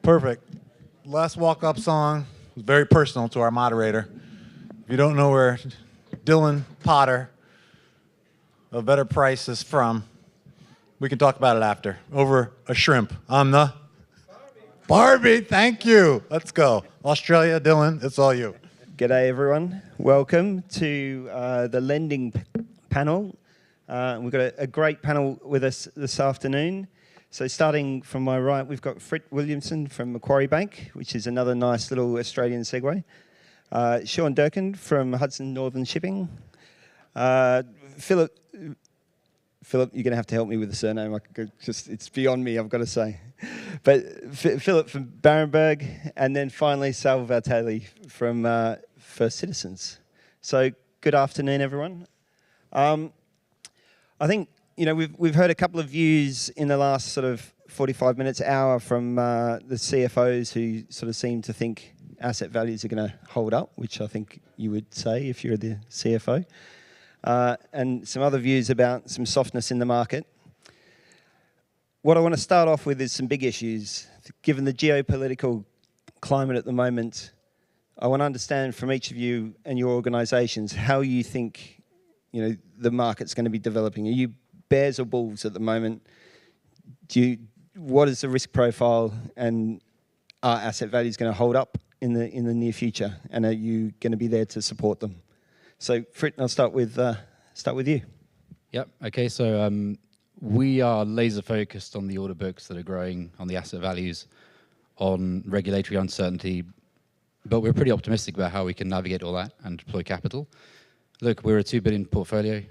Perfect. Last walk-up song was very personal to our moderator. If you don't know where Dylan Potter of Vedder Price is from, we can talk about it after. Over a shrimp on the Barbie. Thank you. Let's go. Australia, Dylan, it's all you. G'day, everyone. Welcome to the lending panel. We've got a great panel with us this afternoon. So starting from my right, we've got Wilhelmsen from Macquarie Bank, which is another nice little Australian segue. Sean Durkin from Hudson Northern Shipping. Philipp, you're going to have to help me with the surname. It's beyond me, I've got to say. But Philipp from Berenberg, and then finally Salvatore from First Citizens. So good afternoon, everyone. I think we've heard a couple of views in the last sort of 45 minutes, hour from the CFOs who sort of seem to think asset values are going to hold up, which I think you would say if you're the CFO. And some other views about some softness in the market. What I want to start off with is some big issues. Given the geopolitical climate at the moment, I want to understand from each of you and your organisations how you think the market's going to be developing. Are you bears or bulls at the moment? What is the risk profile, and are asset values going to hold up in the near future? And are you going to be there to support them? So, Frit, I'll start with you. Yep. Okay. So we are laser focused on the order books that are growing, on the asset values, on regulatory uncertainty, but we're pretty optimistic about how we can navigate all that and deploy capital. Look, we're a $2 billion portfolio.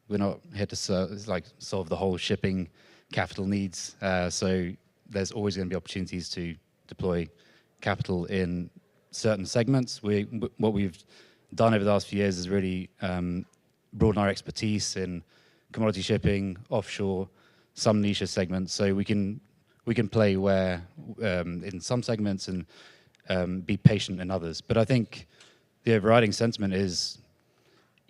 We're not here to solve the whole shipping capital needs. So there's always going to be opportunities to deploy capital in certain segments. What we've done over the last few years is really broaden our expertise in commodity shipping, offshore, some niche segments. So we can play where in some segments and be patient in others. But I think the overriding sentiment is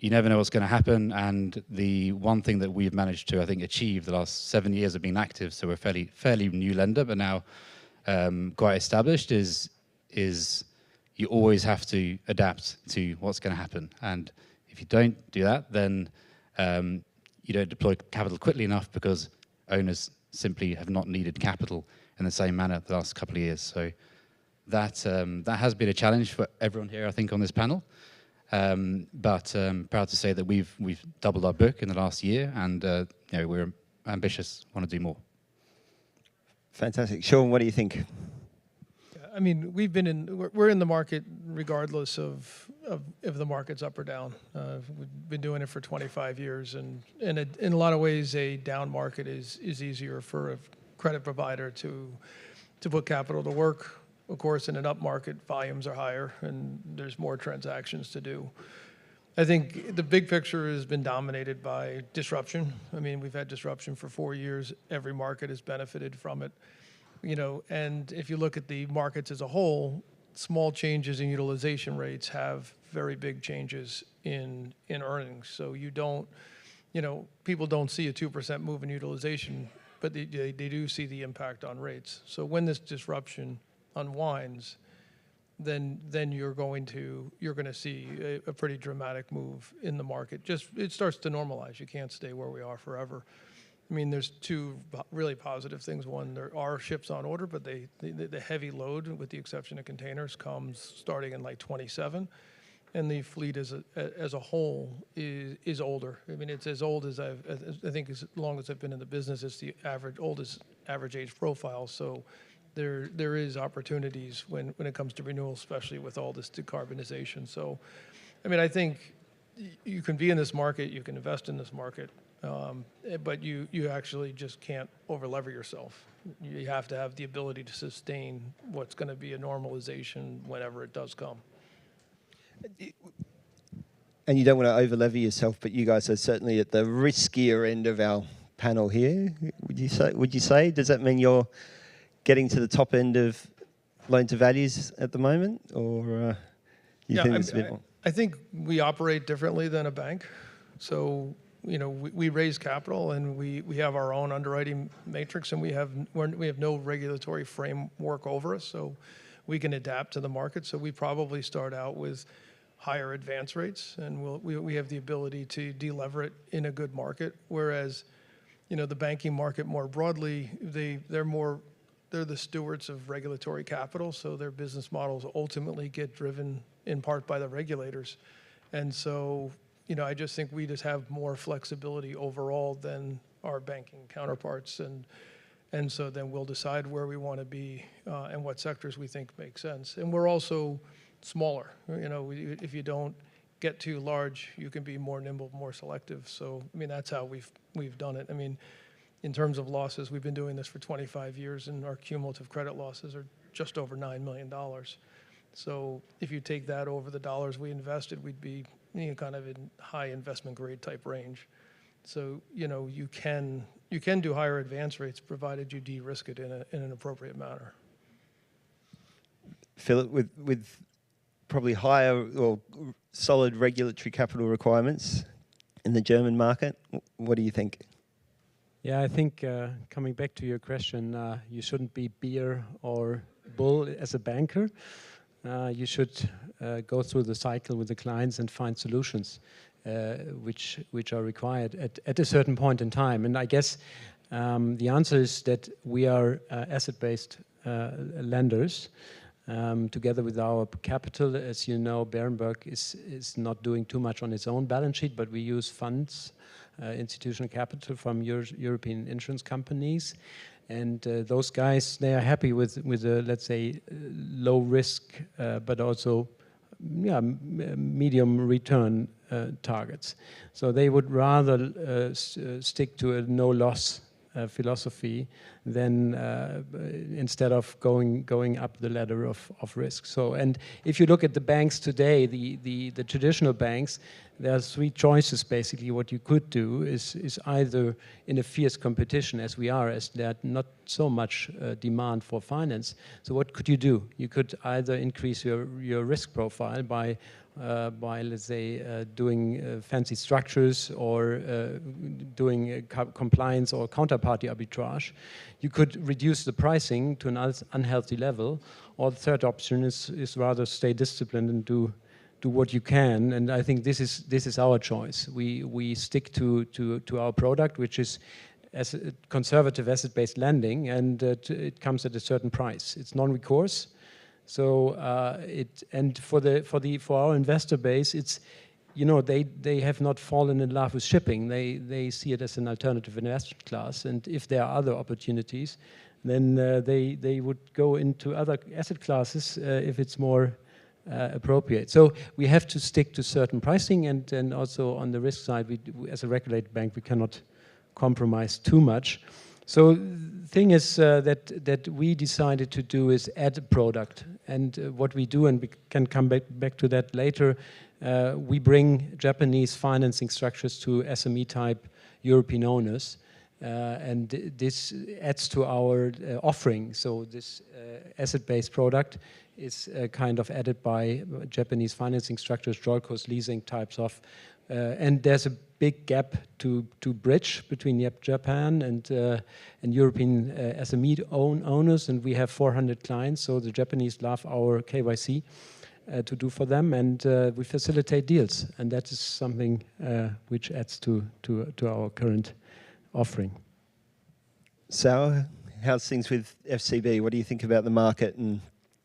you never know what's going to happen. And the one thing that we've managed to, I think, achieve the last 7 years of being active, so we're a fairly new lender, but now quite established, is you always have to adapt to what's going to happen. And if you don't do that, then you don't deploy capital quickly enough because owners simply have not needed capital in the same manner the last couple of years. So that has been a challenge for everyone here, I think, on this panel. But proud to say that we've doubled our book in the last year, and we're ambitious, want to do more. Fantastic. Sean, what do you think? I mean, we're in the market regardless of if the market's up or down. We've been doing it for 25 years, and in a lot of ways, a down market is easier for a credit provider to put capital to work. Of course, in an up market, volumes are higher, and there's more transactions to do. I think the big picture has been dominated by disruption. I mean, we've had disruption for 4 years. Every market has benefited from it. And if you look at the markets as a whole, small changes in utilization rates have very big changes in earnings. So people don't see a 2% move in utilization, but they do see the impact on rates. So when this disruption unwinds, then you're going to see a pretty dramatic move in the market. It starts to normalize. You can't stay where we are forever. I mean, there's two really positive things. One, there are ships on order, but the heavy load, with the exception of containers, comes starting in 27, and the fleet as a whole is older. I mean, it's as old as I think as long as I've been in the business. It's the oldest average age profile. So there is opportunities when it comes to renewal, especially with all this decarbonization. So, I mean, I think you can be in this market, you can invest in this market, but you actually just can't over-lever yourself. You have to have the ability to sustain what's going to be a normalization whenever it does come. And you don't want to over-lever yourself, but you guys are certainly at the riskier end of our panel here. Would you say? Does that mean you're getting to the top end of loan to values at the moment, or you think it's a bit more? I think we operate differently than a bank. So we raise capital, and we have our own underwriting matrix, and we have no regulatory framework over us, so we can adapt to the market. So we probably start out with higher advance rates, and we have the ability to delever it in a good market. Whereas, the banking market more broadly, they're the stewards of regulatory capital, so their business models ultimately get driven in part by the regulators. And so, I just think we just have more flexibility overall than our banking counterparts, and so then we'll decide where we want to be and what sectors we think make sense. And we're also smaller. If you don't get too large, you can be more nimble, more selective. So, that's how we've done it. In terms of losses, we've been doing this for 25 years, and our cumulative credit losses are just over $9 million. So if you take that over the dollars we invested, we'd be kind of in high investment grade type range. So you can do higher advance rates provided you de-risk it in an appropriate manner. Philip, with probably higher or solid regulatory capital requirements in the German market, what do you think? Yeah, I think coming back to your question, you shouldn't be bear or bull as a banker. You should go through the cycle with the clients and find solutions which are required at a certain point in time. And I guess the answer is that we are asset-based lenders. Together with our capital, as you know, Berenberg is not doing too much on its own balance sheet, but we use funds, institutional capital from European insurance companies. And those guys, they are happy with let's say, low risk, but also medium return targets. So they would rather stick to a no loss philosophy than instead of going up the ladder of risk. So, and if you look at the banks today, the traditional banks, there are three choices basically. What you could do is either in a fierce competition as we are, as there are not so much demand for finance. So what could you do? You could either increase your risk profile by let's say doing fancy structures or doing compliance or counterparty arbitrage. You could reduce the pricing to an unhealthy level, or the third option is rather stay disciplined and do what you can. And I think this is our choice. We stick to our product, which is as a conservative asset-based lending, and it comes at a certain price. It's non-recourse. So for our investor base, it's they have not fallen in love with shipping. They see it as an alternative investment class, and if there are other opportunities, then they would go into other asset classes if it's more appropriate. So we have to stick to certain pricing, and then also on the risk side, we as a regulated bank, we cannot compromise too much. So the thing is that we decided to do is add a product. And what we do, and we can come back to that later, we bring Japanese financing structures to SME-type European owners. And this adds to our offering. So this asset-based product is kind of added by Japanese financing structures, JOLCOs, leasing types of. And there's a big gap to bridge between Japan and European SME owners, and we have 400 clients, so the Japanese love our KYC to do for them, and we facilitate deals, and that is something which adds to our current offering. So, how's things with FCB? What do you think about the market, and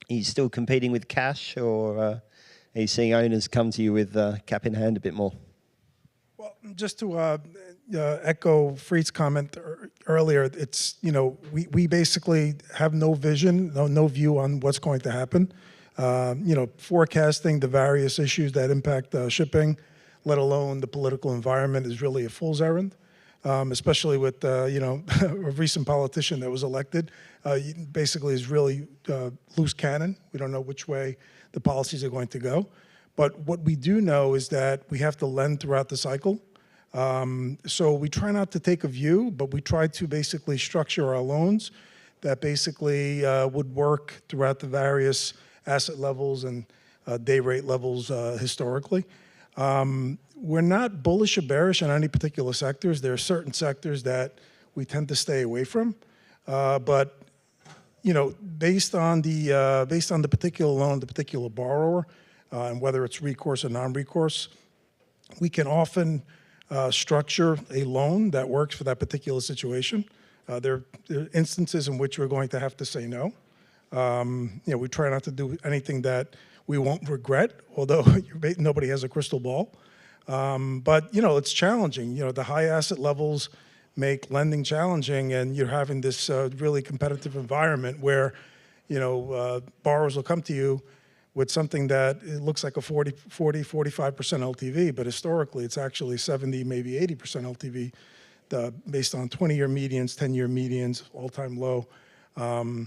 are you still competing with cash, or are you seeing owners come to you with cap in hand a bit more? Well, just to echo Fried's comment earlier, it's, we basically have no vision, no view on what's going to happen. Forecasting the various issues that impact shipping, let alone the political environment, is really a fool's errand, especially with, a recent politician that was elected. Basically is really loose cannon. We don't know which way the policies are going to go. But what we do know is that we have to lend throughout the cycle. So we try not to take a view, but we try to basically structure our loans that basically would work throughout the various asset levels and day rate levels historically. We're not bullish or bearish on any particular sectors. There are certain sectors that we tend to stay away from, but based on the particular loan, the particular borrower, and whether it's recourse or non-recourse, we can often structure a loan that works for that particular situation. There are instances in which we're going to have to say no. We try not to do anything that we won't regret, although nobody has a crystal ball. But it's challenging. The high asset levels make lending challenging, and you're having this really competitive environment where borrowers will come to you with something that it looks like a 45% LTV, but historically it's actually 70, maybe 80% LTV, based on 20-year medians, 10-year medians, all-time low.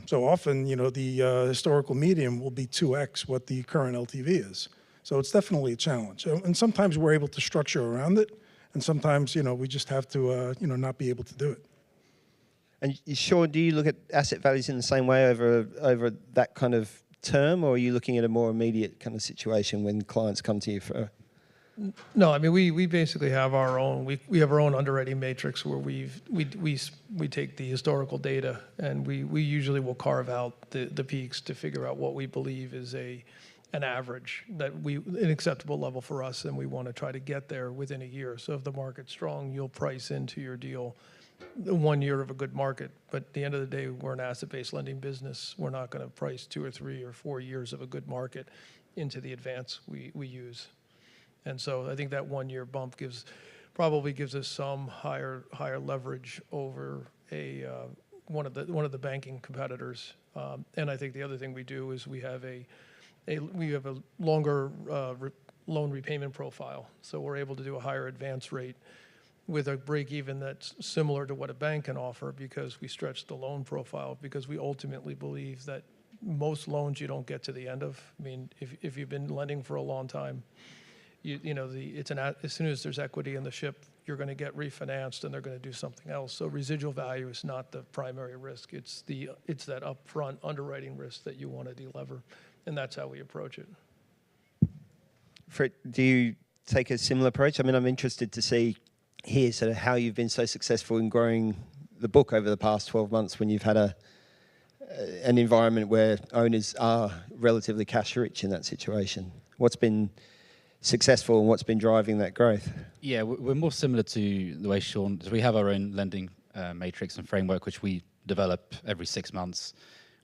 So often, the historical median will be 2x what the current LTV is. So it's definitely a challenge. And sometimes we're able to structure around it, and sometimes, we just have to, not be able to do it. And Sean, do you look at asset values in the same way over that kind of term, or are you looking at a more immediate kind of situation when clients come to you for? No, I mean we basically have our own. We have our own underwriting matrix where we take the historical data, and we usually will carve out the peaks to figure out what we believe is an average, an acceptable level for us, and we want to try to get there within a year. So if the market's strong, you'll price into your deal 1 year of a good market. But at the end of the day, we're an asset-based lending business. We're not going to price 2 or 3 or 4 years of a good market into the advance we use. And so I think that 1 year bump probably gives us some higher leverage over one of the banking competitors. And I think the other thing we do is we have a longer loan repayment profile, so we're able to do a higher advance rate with a break even that's similar to what a bank can offer, because we stretch the loan profile, because we ultimately believe that most loans you don't get to the end of. I mean, if you've been lending for a long time, as soon as there's equity in the ship, you're going to get refinanced and they're going to do something else. So residual value is not the primary risk. It's that upfront underwriting risk that you want to delever, and that's how we approach it. Frit, do you take a similar approach? I mean, I'm interested to hear sort of how you've been so successful in growing the book over the past 12 months when you've had an environment where owners are relatively cash rich in that situation. What's been successful and what's been driving that growth? Yeah, we're more similar to the way Sean does. We have our own lending matrix and framework, which we develop every 6 months.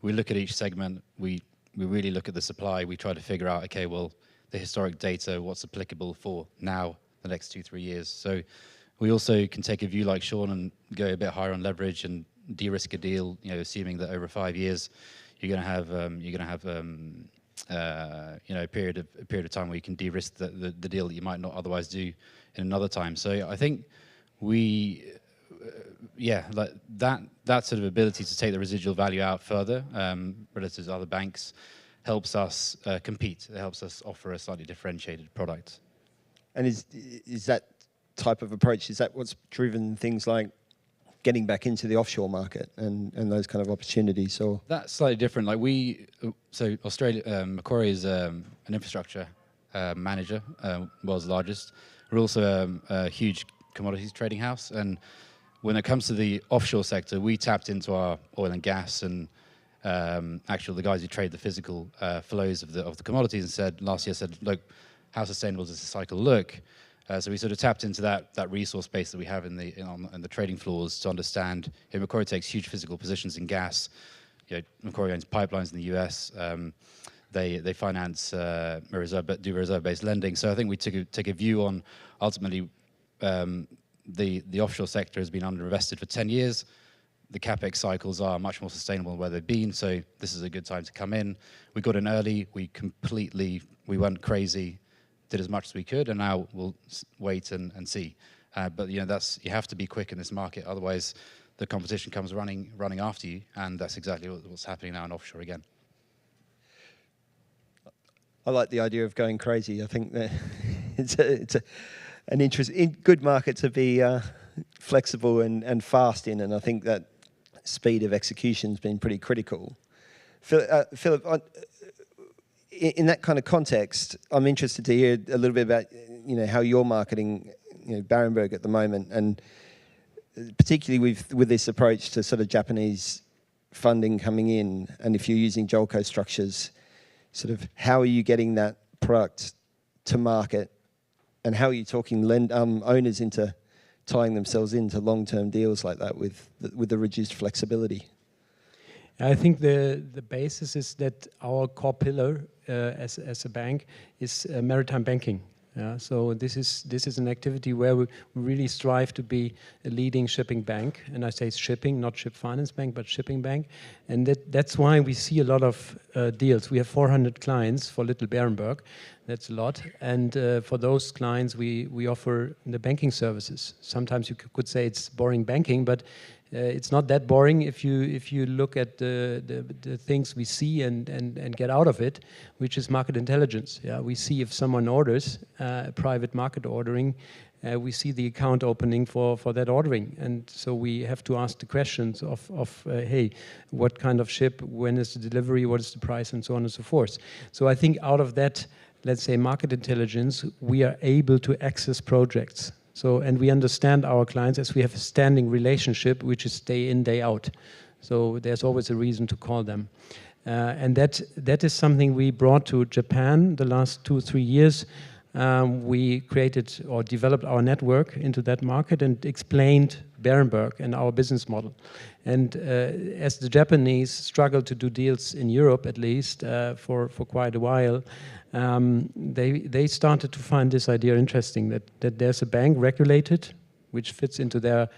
We look at each segment. We really look at the supply. We try to figure out, okay, well, the historic data, what's applicable for now, the next 2-3 years. So we also can take a view like Sean and go a bit higher on leverage and de-risk a deal, assuming that over 5 years you're going to have a period of time where you can de-risk the deal that you might not otherwise do in another time. So I think like that sort of ability to take the residual value out further relative to other banks helps us compete. It helps us offer a slightly differentiated product. And is that type of approach, is that what's driven things like getting back into the offshore market and those kind of opportunities? Or that's slightly different. Like Australia, Macquarie is an infrastructure manager, world's largest. We're also a huge commodities trading house, and when it comes to the offshore sector, we tapped into our oil and gas and actually the guys who trade the physical flows of the commodities and last year said, look, how sustainable does the cycle look? So we sort of tapped into that resource base that we have in the trading floors to understand. Macquarie takes huge physical positions in gas. Macquarie owns pipelines in the US. They finance do reserve-based lending. So I think we take a view on ultimately the offshore sector has been underinvested for 10 years. The capex cycles are much more sustainable than where they've been. So this is a good time to come in. We got in early. We went crazy, did as much as we could, and now we'll wait and see. But you have to be quick in this market, otherwise the competition comes running after you, and that's exactly what's happening now in offshore again. I like the idea of going crazy. I think that it's an interesting, good market to be flexible and fast in, and I think that speed of execution has been pretty critical. Philip, in that kind of context, I'm interested to hear a little bit about, how you're marketing, Berenberg at the moment, and particularly with this approach to sort of Japanese funding coming in, and if you're using JOLCO structures, sort of how are you getting that product to market, and how are you talking owners into tying themselves into long-term deals like that with the reduced flexibility? I think the basis is that our core pillar as a bank is maritime banking. Yeah, so this is an activity where we really strive to be a leading shipping bank, and I say shipping, not ship finance bank, but shipping bank, and that's why we see a lot of deals. We have 400 clients for Little Berenberg, that's a lot, and for those clients we offer the banking services. Sometimes you could say it's boring banking, but it's not that boring if you look at the things we see and get out of it, which is market intelligence. Yeah, we see if someone orders private market ordering, we see the account opening for that ordering, and so we have to ask the questions of hey, what kind of ship, when is the delivery, what is the price, and so on and so forth. So I think out of that, let's say market intelligence, we are able to access projects. So, and we understand our clients as we have a standing relationship, which is day in, day out. So there's always a reason to call them. And that is something we brought to Japan the last 2-3 years. We created or developed our network into that market and explained Berenberg and our business model. And as the Japanese struggle to do deals in Europe, at least for quite a while, they started to find this idea interesting, that there's a bank regulated, which fits into their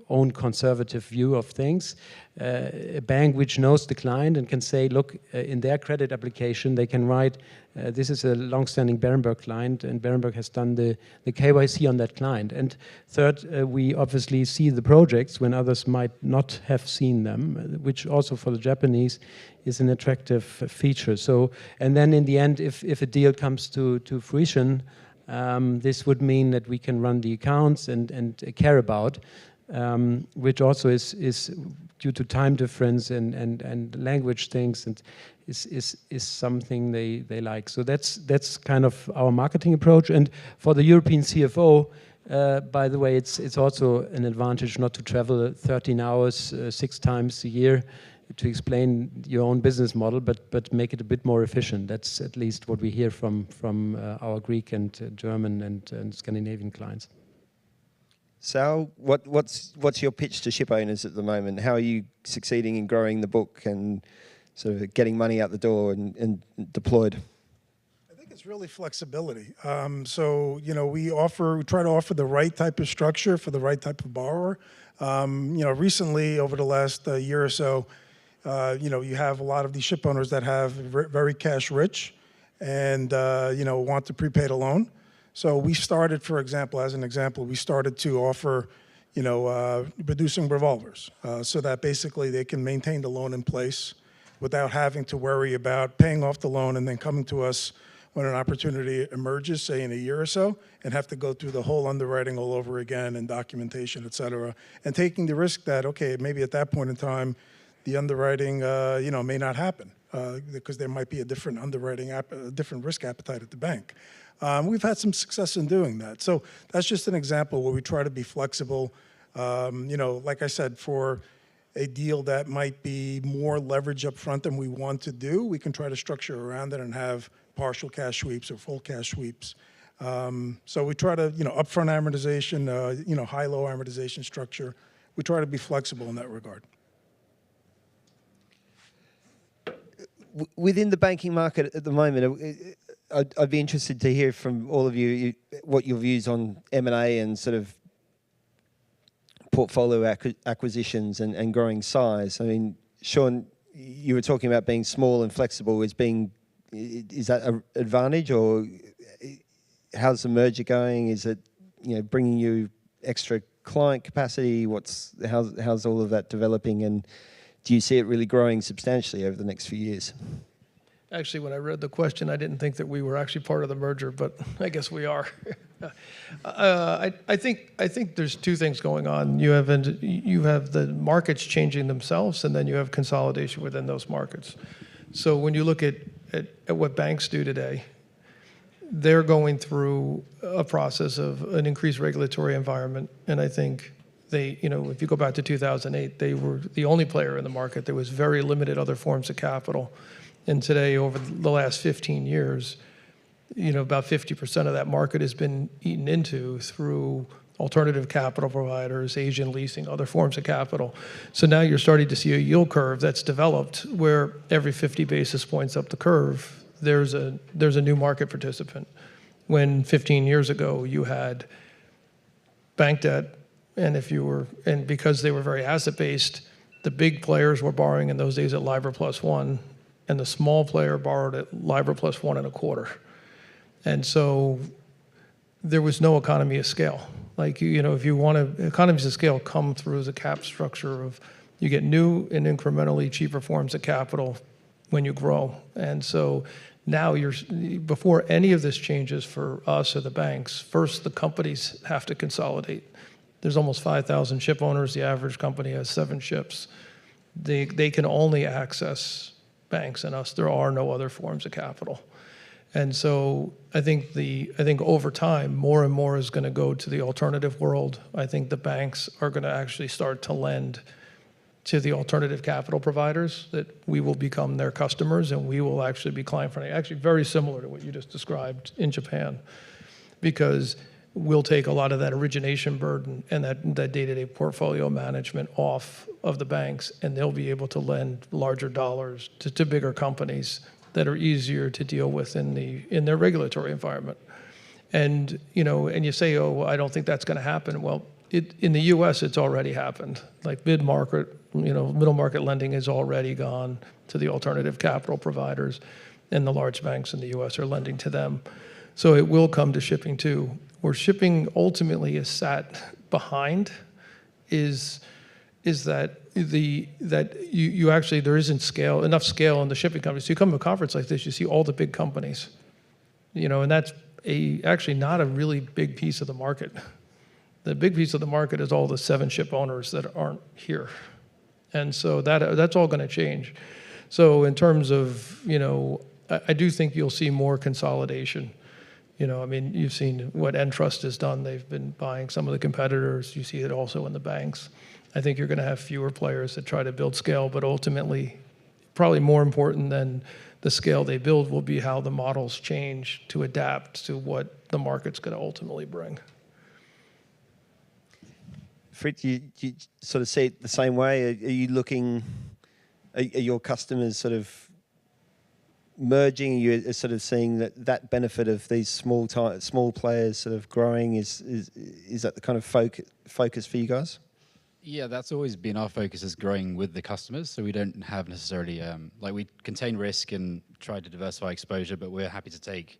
own conservative view of things, a bank which knows the client and can say, look, in their credit application, they can write, this is a long-standing Berenberg client, and Berenberg has done the KYC on that client. And third, we obviously see the projects when others might not have seen them, which also for the Japanese is an attractive feature. So, and then in the end, if a deal comes to fruition, this would mean that we can run the accounts and care about, which also is due to time difference and language things, and is something they like. So that's kind of our marketing approach. And for the European CFO, by the way, it's also an advantage not to travel 13 hours 6 times a year to explain your own business model, but make it a bit more efficient. That's at least what we hear from our Greek and German and Scandinavian clients. Sal, what's your pitch to ship owners at the moment? How are you succeeding in growing the book and sort of getting money out the door and deployed? I think it's really flexibility. So we try to offer the right type of structure for the right type of borrower. Recently over the last year or so, you have a lot of these ship owners that have very cash rich and want to prepay a loan. So we started, for example, we started to offer, reducing revolvers so that basically they can maintain the loan in place without having to worry about paying off the loan and then coming to us when an opportunity emerges, say in a year or so, and have to go through the whole underwriting all over again and documentation, et cetera, and taking the risk that, okay, maybe at that point in time, the underwriting, may not happen because there might be a different underwriting, a different risk appetite at the bank. We've had some success in doing that. So that's just an example where we try to be flexible. Like I said, for a deal that might be more leverage up front than we want to do, we can try to structure around it and have partial cash sweeps or full cash sweeps. So we try to, upfront amortization, high-low amortization structure. We try to be flexible in that regard. Within the banking market at the moment, I'd be interested to hear from all of you what your views on M&A and sort of portfolio acquisitions and growing size. I mean, Sean, you were talking about being small and flexible is that an advantage, or how's the merger going? Is it bringing you extra client capacity? How's all of that developing, and do you see it really growing substantially over the next few years? Actually, when I read the question, I didn't think that we were actually part of the merger, but I guess we are. I think there's two things going on. You have the markets changing themselves, and then you have consolidation within those markets. So when you look at at what banks do today, they're going through a process of an increased regulatory environment. And I think they, if you go back to 2008, they were the only player in the market. There was very limited other forms of capital. And today, over the last 15 years, about 50% of that market has been eaten into through alternative capital providers, Asian leasing, other forms of capital. So now you're starting to see a yield curve that's developed where every 50 basis points up the curve, there's a new market participant. When 15 years ago you had bank debt, and because they were very asset-based, the big players were borrowing in those days at LIBOR +1, and the small player borrowed at LIBOR +1.25. And so there was no economy of scale. Like, if you want to, economies of scale come through the cap structure of you get new and incrementally cheaper forms of capital when you grow. And so now before any of this changes for us or the banks, first the companies have to consolidate. There's almost 5,000 ship owners. The average company has 7 ships. They can only access banks and us. There are no other forms of capital. And so I think over time, more and more is going to go to the alternative world. I think the banks are going to actually start to lend to the alternative capital providers, that we will become their customers and we will actually be client-friendly. Actually, very similar to what you just described in Japan, because we'll take a lot of that origination burden and that day-to-day portfolio management off of the banks, and they'll be able to lend larger dollars to bigger companies that are easier to deal with in their regulatory environment. And you say, oh, I don't think that's going to happen. Well, in the U.S. it's already happened. Like middle market lending has already gone to the alternative capital providers, and the large banks in the U.S. are lending to them. So it will come to shipping too. Where shipping ultimately is sat behind is that you actually, there isn't enough scale in the shipping companies. So you come to a conference like this, you see all the big companies, and that's actually not a really big piece of the market. The big piece of the market is all the 7 ship owners that aren't here. And so that's all going to change. So in terms of, I do think you'll see more consolidation. You've seen what Entrust has done. They've been buying some of the competitors. You see it also in the banks. I think you're going to have fewer players that try to build scale, but ultimately, probably more important than the scale they build will be how the models change to adapt to what the market's going to ultimately bring. Fritz, you sort of see it the same way? Are you looking, are your customers sort of merging? Are you sort of seeing that benefit of these small players sort of growing? Is that the kind of focus for you guys? Yeah, that's always been our focus, is growing with the customers. So we don't have necessarily, we contain risk and try to diversify exposure, but we're happy to take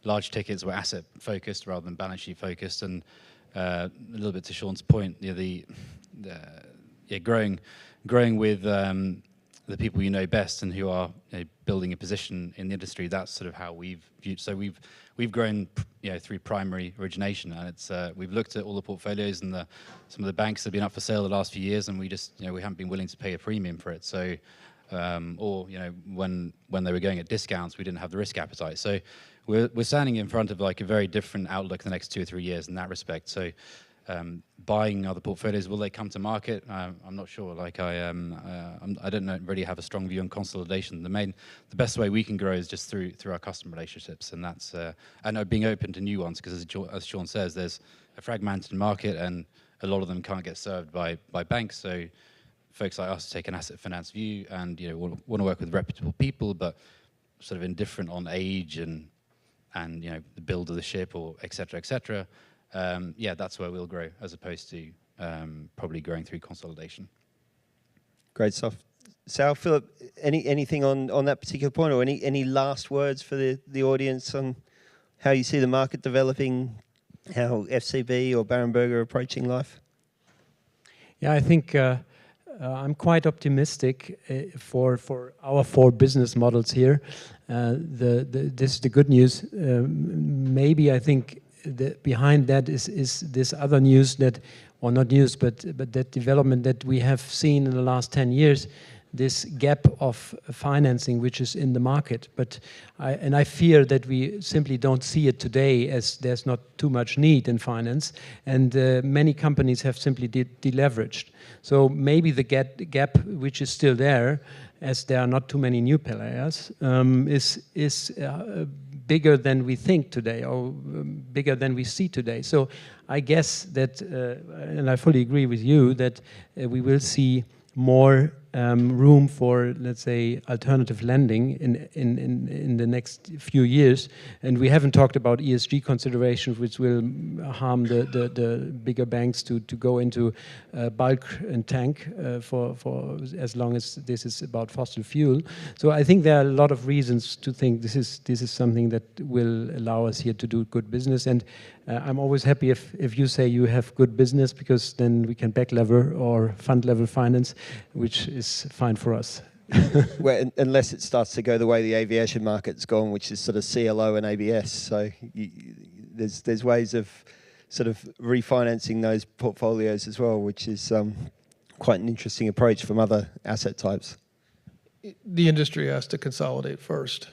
large tickets. We're asset focused rather than balance sheet focused. And a little bit to Sean's point, growing with the people you know best and who are building a position in the industry. That's sort of how we've viewed. So we've grown through primary origination, and it's we've looked at all the portfolios and some of the banks that have been up for sale the last few years, and we just we haven't been willing to pay a premium for it. So or when they were going at discounts, we didn't have the risk appetite. So we're standing in front of like a very different outlook the next 2 or 3 years in that respect. So buying other portfolios, will they come to market? I'm not sure. Like I don't really have a strong view on consolidation. The best way we can grow is just through our customer relationships, and that's and being open to new ones, because as Sean says, there's a fragmented market, and a lot of them can't get served by banks. So folks like us take an asset finance view, and want to work with reputable people, but sort of indifferent on age and the build of the ship, or et cetera. That's where we'll grow, as opposed to probably growing through consolidation. Great stuff. Sal, Philip, anything on that particular point, or any last words for the audience on how you see the market developing, how FCB or Berenberg are approaching life? Yeah, I think I'm quite optimistic for our 4 business models here. This is the good news. Maybe I think behind that is this other news that, or not news, but that development that we have seen in the last 10 years, this gap of financing which is in the market. But I fear that we simply don't see it today, as there's not too much need in finance, and many companies have simply deleveraged. So maybe the gap which is still there, as there are not too many new players, is bigger than we think today, or bigger than we see today. So I guess that, and I fully agree with you, that we will see more room for, let's say, alternative lending in the next few years. And we haven't talked about ESG considerations, which will harm the bigger banks to go into bulk and tank for as long as this is about fossil fuel. So I think there are a lot of reasons to think this is something that will allow us here to do good business. And I'm always happy if you say you have good business, because then we can back lever or fund level finance, which is fine for us. Well, unless it starts to go the way the aviation market's gone, which is sort of CLO and ABS. So there's ways of sort of refinancing those portfolios as well, which is quite an interesting approach from other asset types. The industry has to consolidate first.